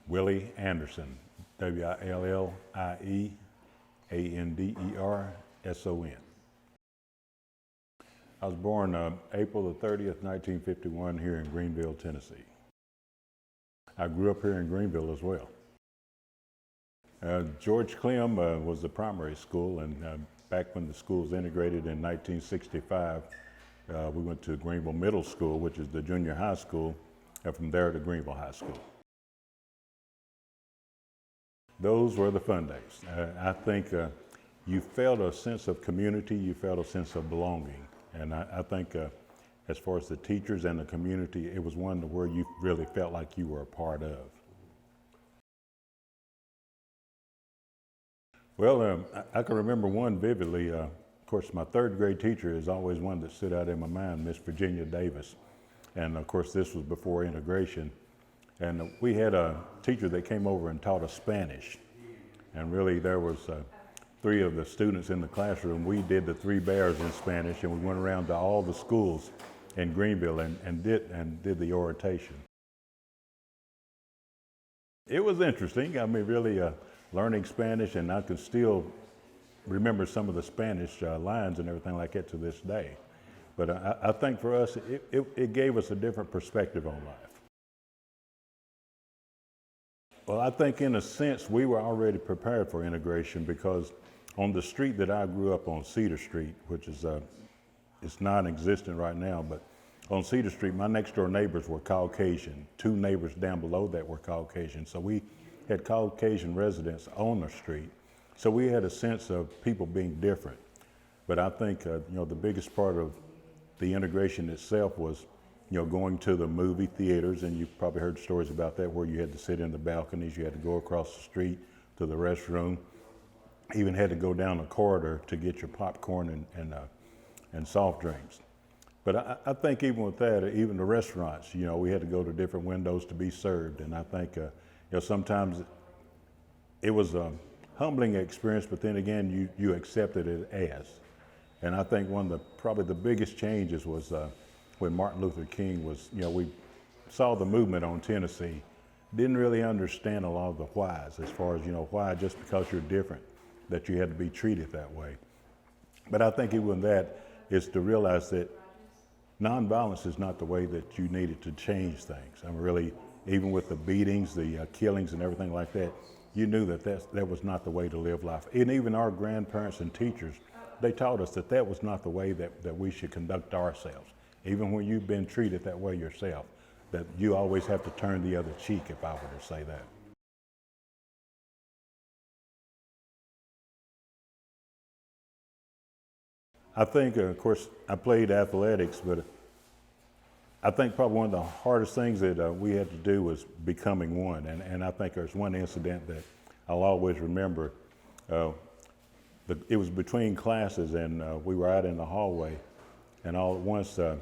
Willie Anderson, Willieanderson. I was born April the 30th, 1951 here in Greeneville, Tennessee. I grew up here in Greeneville as well. George Clem was the primary school, and back when the schools integrated in 1965, we went to Greeneville Middle School, which is the junior high school, and from there to Greeneville High School. Those were the fun days. I think you felt a sense of community, you felt a sense of belonging. And I think as far as the teachers and the community, it was one where you really felt like you were a part of. Well, I can remember one vividly. Of course, my third grade teacher is always one that stood out in my mind, Miss Virginia Davis. And of course, this was before integration. And we had a teacher that came over and taught us Spanish. And really, there was 3 of the students in the classroom. We did the 3 bears in Spanish, and we went around to all the schools in Greeneville and did the oration. It was interesting. I mean, really learning Spanish, and I can still remember some of the Spanish lines and everything like that to this day. But I think for us, it gave us a different perspective on life. Well, I think in a sense we were already prepared for integration, because on the street that I grew up on, Cedar Street, which is it's non-existent right now, but on Cedar Street, my next door neighbors were Caucasian. 2 neighbors down below that were Caucasian. So we had Caucasian residents on the street. So we had a sense of people being different. But I think the biggest part of the integration itself was going to the movie theaters, and you've probably heard stories about that, where you had to sit in the balconies, you had to go across the street to the restroom, even had to go down a corridor to get your popcorn and soft drinks. But I think even with that, even the restaurants, we had to go to different windows to be served. And I think sometimes it was a humbling experience, but then again, you accepted it as. And I think one of probably the biggest changes was when Martin Luther King was, we saw the movement on Tennessee, didn't really understand a lot of the whys, as far as, why just because you're different, that you had to be treated that way. But I think even that is to realize that nonviolence is not the way that you needed to change things. I mean, really, even with the beatings, the killings and everything like that, you knew that was not the way to live life. And even our grandparents and teachers, they taught us that was not the way that we should conduct ourselves. Even when you've been treated that way yourself, that you always have to turn the other cheek, if I were to say that. I think, of course, I played athletics, but I think probably one of the hardest things that we had to do was becoming one. And I think there's one incident that I'll always remember. It was between classes, and we were out in the hallway, and all at once a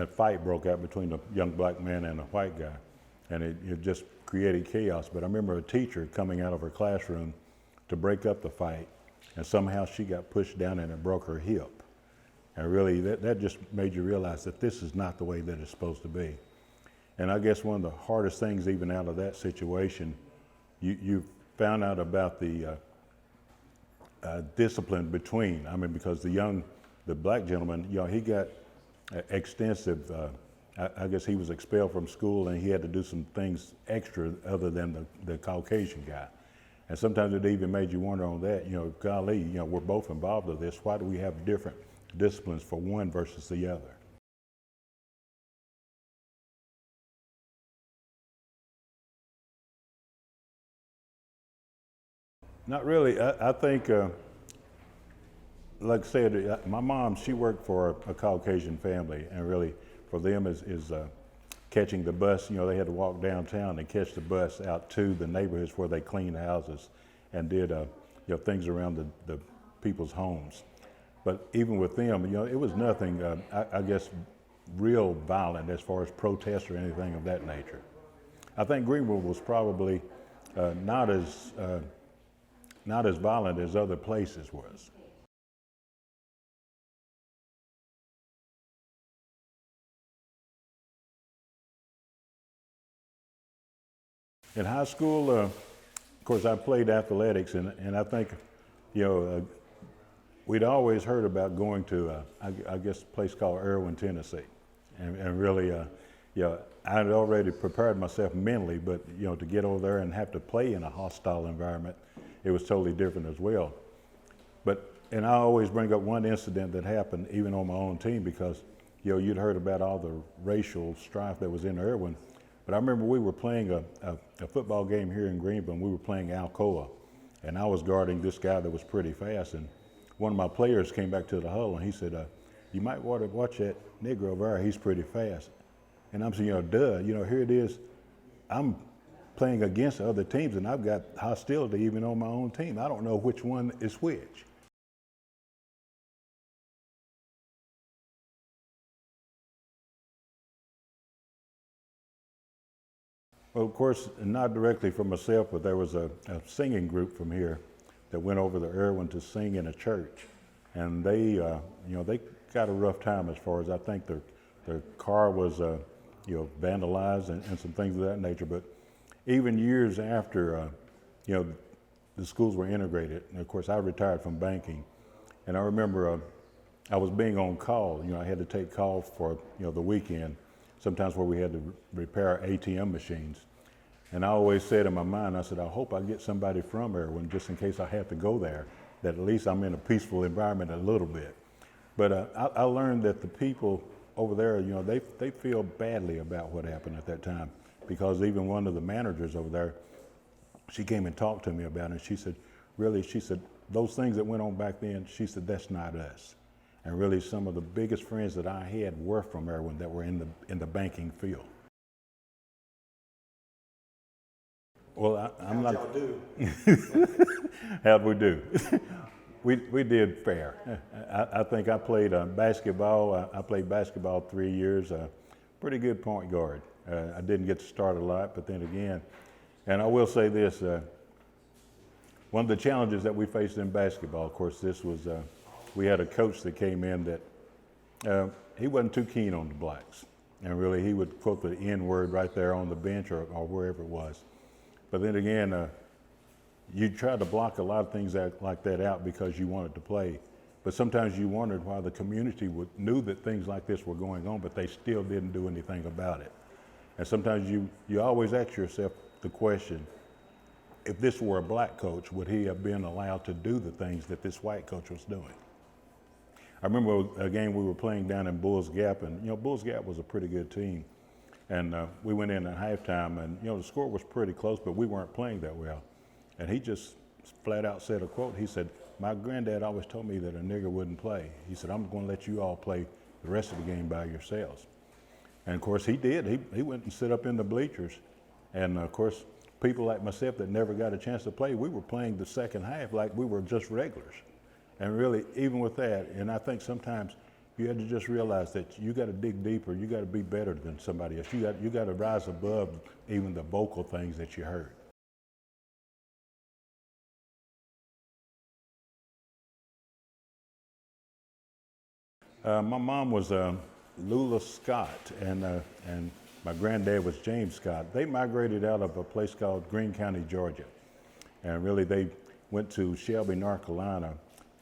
fight broke out between a young black man and a white guy, and it just created chaos. But I remember a teacher coming out of her classroom to break up the fight, and somehow she got pushed down and it broke her hip. And really, that just made you realize that this is not the way that it's supposed to be. And I guess one of the hardest things even out of that situation, you found out about the discipline between, because the black gentleman, he got extensive, I guess he was expelled from school, and he had to do some things extra other than the Caucasian guy. And sometimes it even made you wonder on that, golly, we're both involved in this. Why do we have different disciplines for one versus the other? Not really. I think, like I said, my mom, she worked for a Caucasian family, and really for them is catching the bus. They had to walk downtown and catch the bus out to the neighborhoods where they cleaned houses and did things around the people's homes. But even with them, it was nothing, I guess, real violent as far as protests or anything of that nature. I think Greeneville was probably not as violent as other places was. In high school, of course, I played athletics, and I think, we'd always heard about going to, I guess, a place called Erwin, Tennessee, and really, I had already prepared myself mentally, but to get over there and have to play in a hostile environment, it was totally different as well. And I always bring up one incident that happened even on my own team because, you'd heard about all the racial strife that was in Erwin. But I remember we were playing a football game here in Greeneville, and we were playing Alcoa. And I was guarding this guy that was pretty fast. And one of my players came back to the huddle, and he said, you might want to watch that Negro over there. He's pretty fast. And I'm saying, duh, here it is. I'm playing against other teams, and I've got hostility even on my own team. I don't know which one is which. Well, of course, not directly for myself, but there was a singing group from here that went over to Erwin to sing in a church. And they, they got a rough time as far as I think their car was, vandalized and some things of that nature. But even years after, the schools were integrated, and of course I retired from banking. And I remember I was being on call. I had to take calls for, the weekend, sometimes where we had to repair ATM machines. And I always said in my mind, I said, I hope I get somebody from Erwin just in case I have to go there, that at least I'm in a peaceful environment a little bit. But I learned that the people over there, they feel badly about what happened at that time, because even one of the managers over there, she came and talked to me about it. She said, really, she said, those things that went on back then, she said, that's not us. And really, some of the biggest friends that I had were from Erwin that were in the banking field. Well, I'm not. How'd y'all do? How'd we do? We did fair. I think I played basketball. I played basketball 3 years. Pretty good point guard. I didn't get to start a lot, but then again, and I will say this: one of the challenges that we faced in basketball, of course, this was we had a coach that came in that he wasn't too keen on the blacks, and really he would quote the N word right there on the bench or wherever it was. But then again, you tried to block a lot of things like that out because you wanted to play. But sometimes you wondered why the community knew that things like this were going on, but they still didn't do anything about it. And sometimes you always ask yourself the question, if this were a black coach, would he have been allowed to do the things that this white coach was doing? I remember a game we were playing down in Bulls Gap, and Bulls Gap was a pretty good team. And we went in at halftime, and the score was pretty close, but we weren't playing that well. And he just flat out said a quote. He said, my granddad always told me that a nigger wouldn't play. He said, I'm going to let you all play the rest of the game by yourselves. And of course he did. He went and sit up in the bleachers. And of course, people like myself that never got a chance to play, we were playing the second half like we were just regulars. And really, even with that, and I think sometimes you had to just realize that you got to dig deeper. You got to be better than somebody else. You got to rise above even the vocal things that you heard. My mom was Lula Scott, and my granddad was James Scott. They migrated out of a place called Greene County, Georgia, and really they went to Shelby, North Carolina,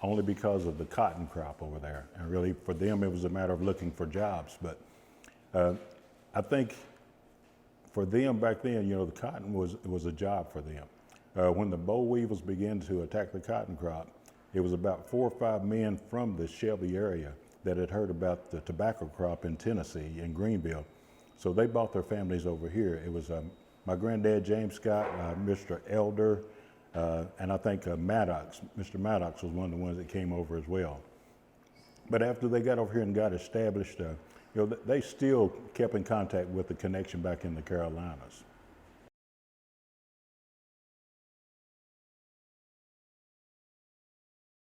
only because of the cotton crop over there. And really, for them, it was a matter of looking for jobs. But I think for them back then, the cotton was a job for them. When the boll weevils began to attack the cotton crop, it was about 4 or 5 men from the Shelby area that had heard about the tobacco crop in Tennessee, in Greeneville. So they brought their families over here. It was my granddad, James Scott, Mr. Elder, and I think Maddox. Mr. Maddox was one of the ones that came over as well. But after they got over here and got established, they still kept in contact with the connection back in the Carolinas.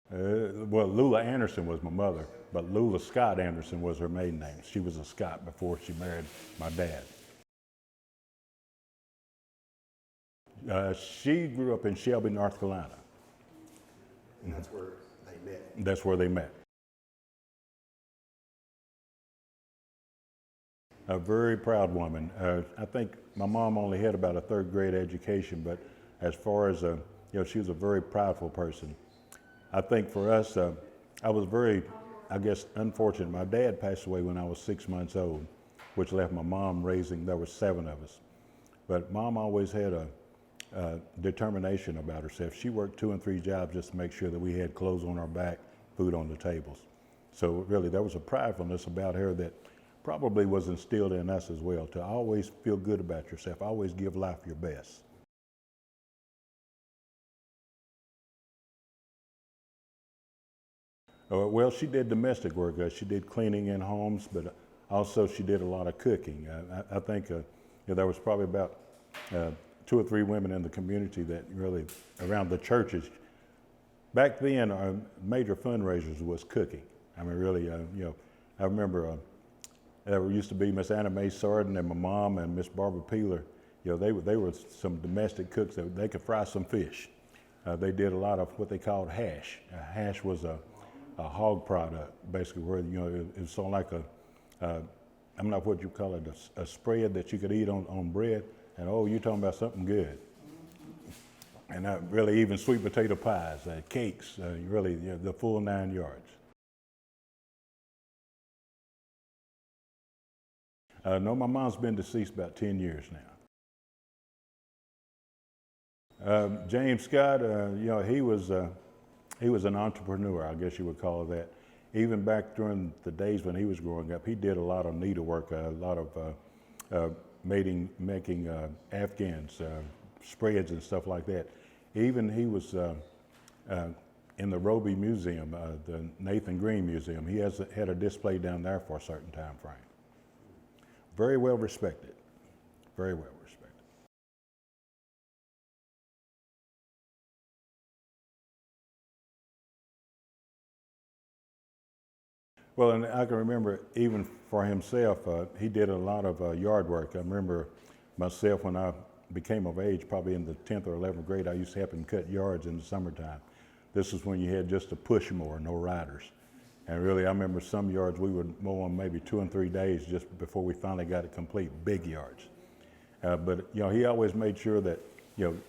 Well, Lula Anderson was my mother, but Lula Scott Anderson was her maiden name. She was a Scott before she married my dad. She grew up in Shelby, North Carolina. And that's where they met. That's where they met. A very proud woman. I think my mom only had about a third grade education, but as far as, she was a very prideful person. I think for us, I was very, I guess, unfortunate. My dad passed away when I was 6 months old, which left my mom raising, there were 7 of us. But mom always had a determination about herself. She worked 2 and 3 jobs just to make sure that we had clothes on our back, food on the tables. So really there was a pridefulness about her that probably was instilled in us as well, to always feel good about yourself, always give life your best. Well, she did domestic work. She did cleaning in homes, but also she did a lot of cooking. I think there was probably about 2 or 3 women in the community that really, around the churches. Back then, our major fundraisers was cooking. I mean, really, I remember there used to be Miss Anna Mae Sarden and my mom and Miss Barbara Peeler. They were some domestic cooks that they could fry some fish. They did a lot of what they called hash. Hash was a hog product, basically, where it was sort of like I'm not what you call it, a spread that you could eat on bread. And you're talking about something good. And really, even sweet potato pies, cakes, really the full 9 yards. No, my mom's been deceased about 10 years now. James Scott, he was an entrepreneur, I guess you would call it that. Even back during the days when he was growing up, he did a lot of needlework, a lot of making Afghans, spreads and stuff like that. Even he was in the Roby Museum, the Nathan Green Museum. He had a display down there for a certain time frame. Very well respected, very well respected. Well, and I can remember even for himself, he did a lot of yard work. I remember myself when I became of age, probably in the 10th or 11th grade, I used to help him cut yards in the summertime. This is when you had just a push mower, no riders. And really, I remember some yards we would mow on maybe 2 and 3 days just before we finally got it complete, big yards. But he always made sure that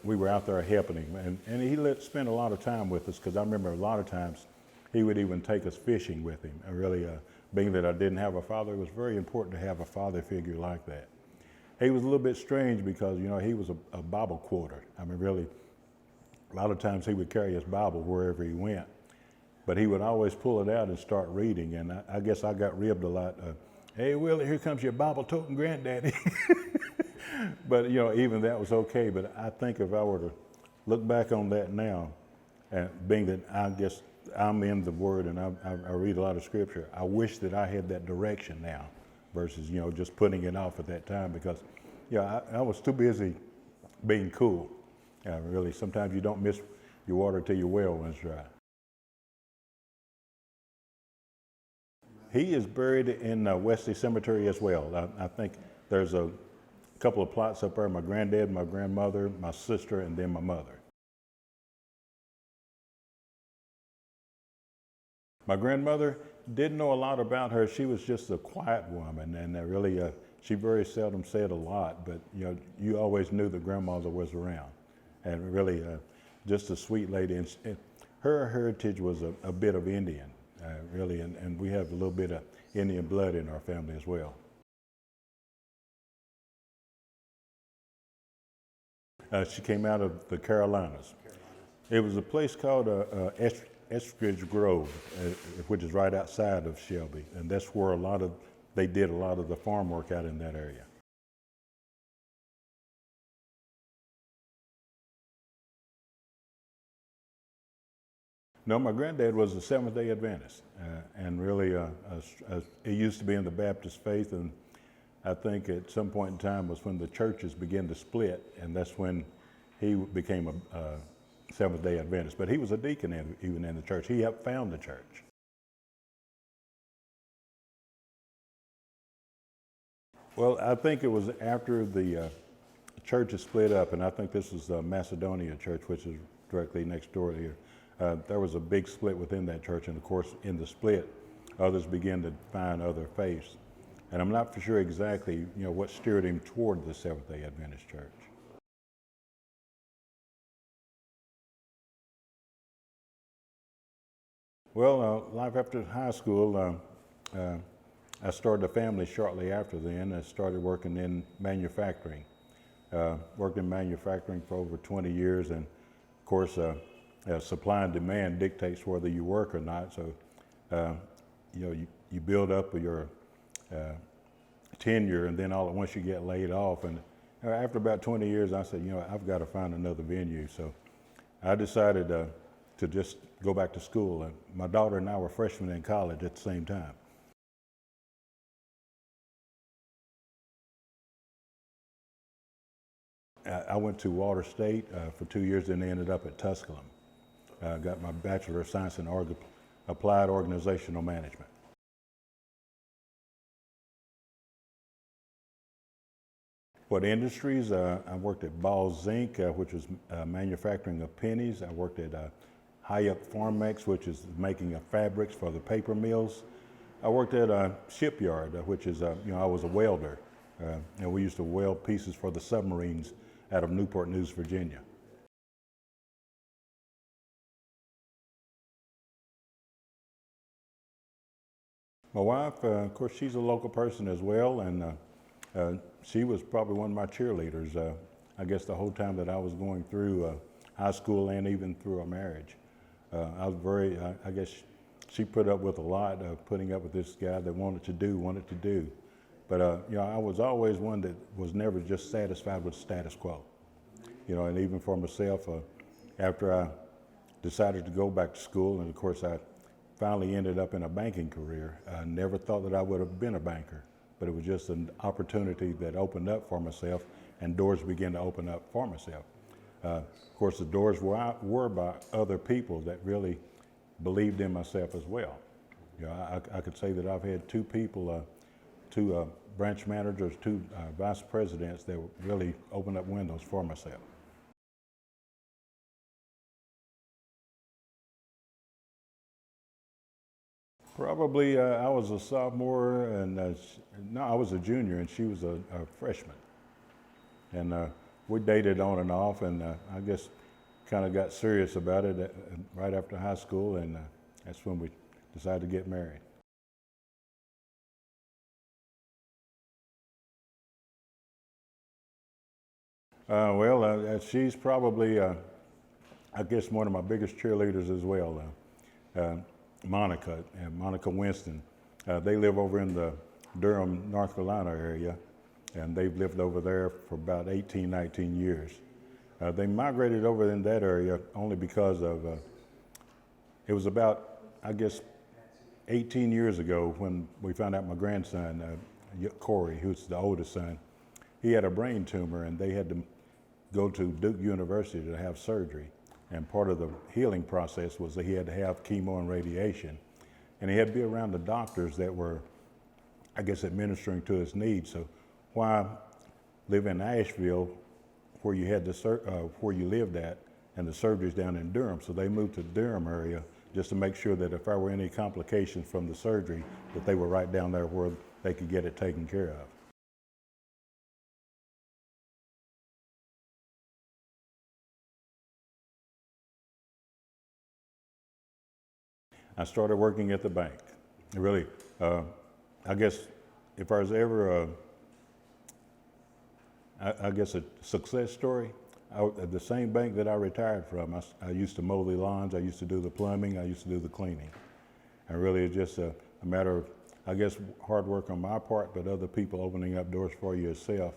we were out there helping him, and he spent a lot of time with us, because I remember a lot of times he would even take us fishing with him. And really, being that I didn't have a father, it was very important to have a father figure like that. He was a little bit strange because he was a Bible quoter. I mean, really, a lot of times he would carry his Bible wherever he went. But he would always pull it out and start reading, and I guess I got ribbed a lot. Hey, Willie, here comes your Bible-toting granddaddy. But, even that was okay. But I think if I were to look back on that now, and being that I guess I'm in the Word and I read a lot of Scripture, I wish that I had that direction now versus, just putting it off at that time, because, I was too busy being cool. Really, sometimes you don't miss your water till your well runs dry. He is buried in Wesley Cemetery as well. I think there's a couple of plots up there, my granddad, my grandmother, my sister, and then my mother. My grandmother, didn't know a lot about her. She was just a quiet woman, and really, she very seldom said a lot, but you always knew that grandmother was around, and really just a sweet lady. And her heritage was a bit of Indian. Really, and we have a little bit of Indian blood in our family as well. She came out of the Carolinas. It was a place called Estridge Grove, which is right outside of Shelby, and that's where they did a lot of the farm work out in that area. No, my granddad was a Seventh-day Adventist, and really, he used to be in the Baptist faith, and I think at some point in time was when the churches began to split, and that's when he became a Seventh-day Adventist. But he was a deacon even in the church. He helped found the church. Well, I think it was after the churches split up, and I think this was the Macedonia Church, which is directly next door here. There was a big split within that church, and of course, in the split, others began to find other faiths. And I'm not for sure exactly, what steered him toward the Seventh-day Adventist Church. Well, life after high school, I started a family shortly after then. I started working in manufacturing. Worked in manufacturing for over 20 years, and of course, supply and demand dictates whether you work or not. So, you build up your tenure, and then all at once you get laid off. And after about 20 years, I said, I've got to find another venue. So I decided to just go back to school. And my daughter and I were freshmen in college at the same time. I went to Water State for 2 years, and ended up at Tusculum. Got my Bachelor of Science in Applied Organizational Management. What industries? I worked at Ball Zinc, which was manufacturing of pennies. I worked at Hayek Farmex, which is making of fabrics for the paper mills. I worked at a shipyard, which is, I was a welder. And we used to weld pieces for the submarines out of Newport News, Virginia. My wife, of course, she's a local person as well, and she was probably one of my cheerleaders, I guess the whole time that I was going through high school and even through our marriage. I was I guess she put up with a lot of putting up with this guy that wanted to do. But, I was always one that was never just satisfied with status quo. And even for myself, after I decided to go back to school, and of course I finally ended up in a banking career. I never thought that I would have been a banker, but it was just an opportunity that opened up for myself, and doors began to open up for myself. Of course, the doors were by other people that really believed in myself as well. I could say that I've had two people, two branch managers, two vice presidents that really opened up windows for myself. Probably I was a sophomore, and no, I was a junior, and she was a freshman. And we dated on and off, and I guess kind of got serious about it right after high school, and that's when we decided to get married. She's probably, I guess, one of my biggest cheerleaders as well. Monica Winston. They live over in the Durham, North Carolina area, and they've lived over there for about 18, 19 years. They migrated over in that area only because of, it was about, I guess, 18 years ago when we found out my grandson, Corey, who's the oldest son, he had a brain tumor, and they had to go to Duke University to have surgery. And part of the healing process was that he had to have chemo and radiation. And he had to be around the doctors that were, I guess, administering to his needs. So why live in Asheville where you had where you lived at, and the surgery's down in Durham? So they moved to the Durham area just to make sure that if there were any complications from the surgery, that they were right down there where they could get it taken care of. I started working at the bank. Really, I guess if I was ever, I guess a success story, at the same bank that I retired from, I used to mow the lawns, I used to do the plumbing, I used to do the cleaning. And really it's just a matter of, I guess, hard work on my part, but other people opening up doors for you yourself,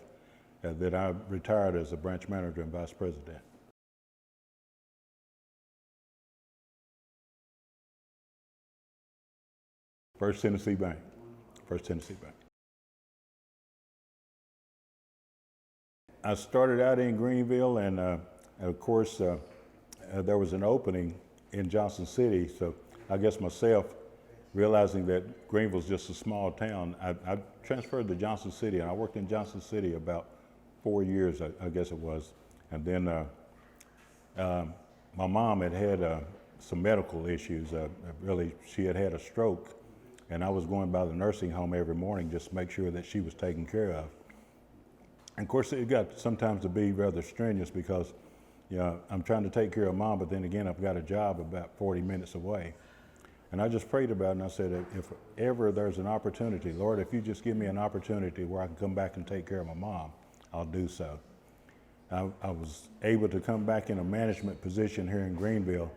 that I retired as a branch manager and vice president. First Tennessee Bank. I started out in Greeneville, and of course, there was an opening in Johnson City. So I guess myself, realizing that Greeneville's just a small town, I transferred to Johnson City, and I worked in Johnson City about 4 years, I guess it was. And then my mom had some medical issues. Really, she had a stroke And I was going by the nursing home every morning just to make sure that she was taken care of. And of course, it got sometimes to be rather strenuous because, I'm trying to take care of mom, but then again, I've got a job about 40 minutes away. And I just prayed about it, and I said, if ever there's an opportunity, Lord, if you just give me an opportunity where I can come back and take care of my mom, I'll do so. I was able to come back in a management position here in Greeneville,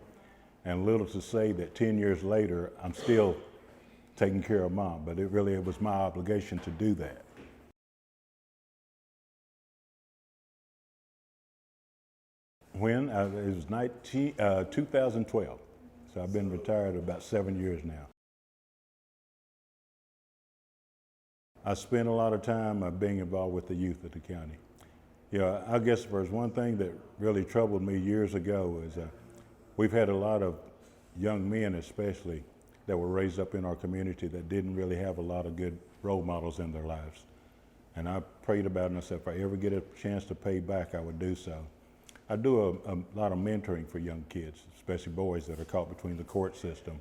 and little to say that 10 years later, I'm still taking care of mom, but it was my obligation to do that. When? It was 2012. So I've been retired about 7 years now. I spent a lot of time being involved with the youth of the county. I guess there's one thing that really troubled me years ago is we've had a lot of young men especially that were raised up in our community that didn't really have a lot of good role models in their lives. And I prayed about it and I said, if I ever get a chance to pay back, I would do so. I do a lot of mentoring for young kids, especially boys that are caught between the court system,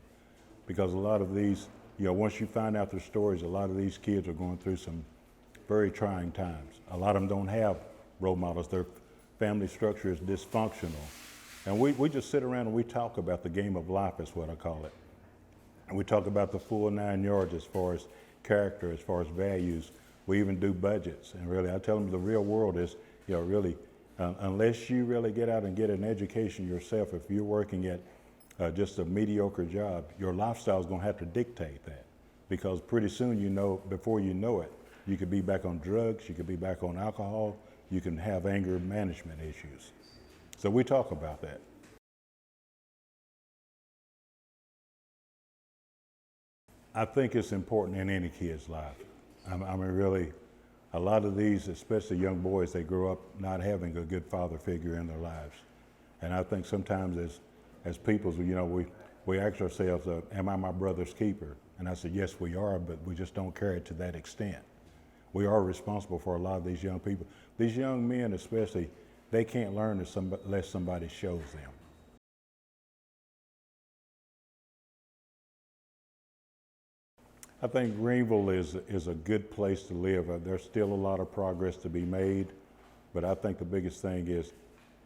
because a lot of these, once you find out their stories, a lot of these kids are going through some very trying times. A lot of them don't have role models. Their family structure is dysfunctional. And we just sit around and we talk about the game of life, is what I call it. And we talk about the full 9 yards as far as character, as far as values. We even do budgets. And really, I tell them the real world is, really, unless you really get out and get an education yourself, if you're working at just a mediocre job, your lifestyle is going to have to dictate that. Because pretty soon, before you know it, you could be back on drugs, you could be back on alcohol, you can have anger management issues. So we talk about that. I think it's important in any kid's life. I mean, really, a lot of these, especially young boys, they grow up not having a good father figure in their lives. And I think sometimes as people, we ask ourselves, am I my brother's keeper? And I said, yes, we are, but we just don't carry it to that extent. We are responsible for a lot of these young people. These young men especially, they can't learn unless somebody shows them. I think Greeneville is a good place to live. There's still a lot of progress to be made, but I think the biggest thing is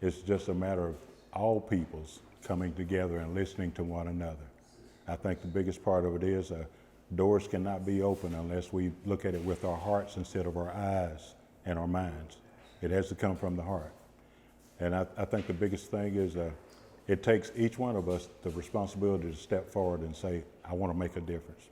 it's just a matter of all peoples coming together and listening to one another. I think the biggest part of it is doors cannot be open unless we look at it with our hearts instead of our eyes and our minds. It has to come from the heart. And I think the biggest thing is it takes each one of us the responsibility to step forward and say, I want to make a difference.